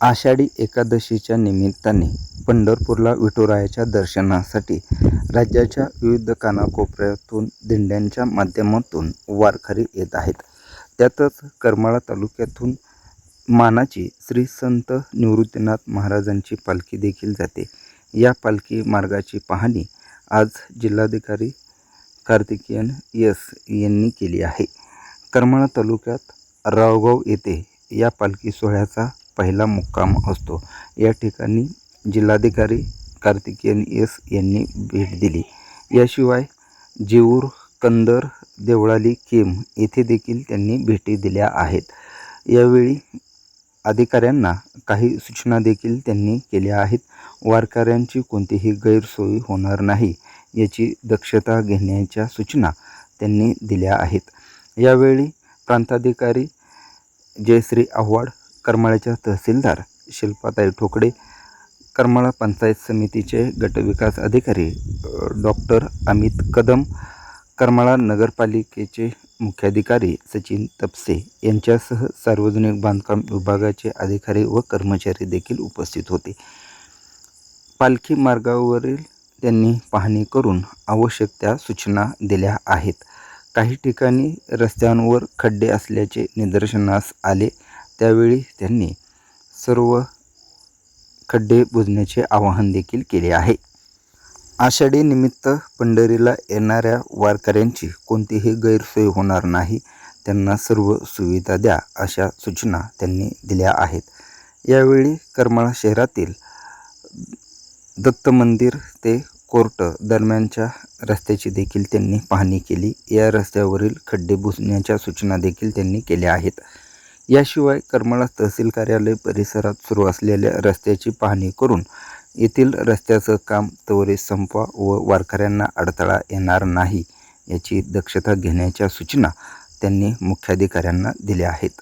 आषाढी एकादशीच्या निमित्ताने पंढरपूरला विठुरायाच्या दर्शनासाठी राज्याच्या विविध कानाकोपऱ्यातून दिंड्यांच्या माध्यमातून वारकरी येत आहेत. त्यातच करमाळा तालुक्यातून मानाची श्री संत निवृत्तीनाथ महाराजांची पालखी देखील जाते. या पालखी मार्गाची पाहणी आज जिल्हाधिकारी कार्तिकेयन एस यांनी केली आहे. करमाळा तालुक्यात रावगाव येथे या पालखी सोहळ्याचा पहिला मुक्काम असतो. या ठिकाणी जिल्हाधिकारी कार्तिकेयन एस यांनी भेट दिली. याशिवाय जेऊर, कंदर, देवळाली, केम येथे देखील त्यांनी भेटी दिल्या आहेत. यावेळी अधिकाऱ्यांना काही सूचना देखील त्यांनी केल्या आहेत. वारकऱ्यांची कोणतीही गैरसोय होणार नाही याची दक्षता घेण्याच्या सूचना त्यांनी दिल्या आहेत. यावेळी प्रांताधिकारी जयश्री आव्हाड, करमाळ्याच्या तहसीलदार शिल्पाताई ठोकळे, करमाळा पंचायत समितीचे गटविकास अधिकारी डॉक्टर अमित कदम, करमाळा नगरपालिकेचे मुख्याधिकारी सचिन तपसे यांच्यासह सार्वजनिक बांधकाम विभागाचे अधिकारी व कर्मचारी देखील उपस्थित होते. पालखी मार्गावरील त्यांनी पाहणी करून आवश्यक त्या सूचना दिल्या आहेत. काही ठिकाणी रस्त्यांवर खड्डे असल्याचे निदर्शनास आले, त्यावेळी त्यांनी सर्व खड्डे बुजण्याचे आवाहन देखील केले आहे. आषाढी निमित्त पंढरीला येणाऱ्या वारकऱ्यांची कोणतीही गैरसोय होणार नाही, त्यांना सर्व सुविधा द्या अशा सूचना त्यांनी दिल्या आहेत. यावेळी करमाळा शहरातील दत्त मंदिर ते कोर्ट दरम्यानच्या रस्त्याची देखील त्यांनी पाहणी केली. या रस्त्यावरील खड्डे बुजण्याच्या सूचना देखील त्यांनी केल्या आहेत. याशिवाय करमाळा तहसील कार्यालय परिसरात सुरू असलेल्या रस्त्याची पाहणी करून येथील रस्त्याचं काम त्वरित संपवा व वारकऱ्यांना अडथळा येणार नाही याची दक्षता घेण्याच्या सूचना त्यांनी मुख्याधिकाऱ्यांना दिल्या आहेत.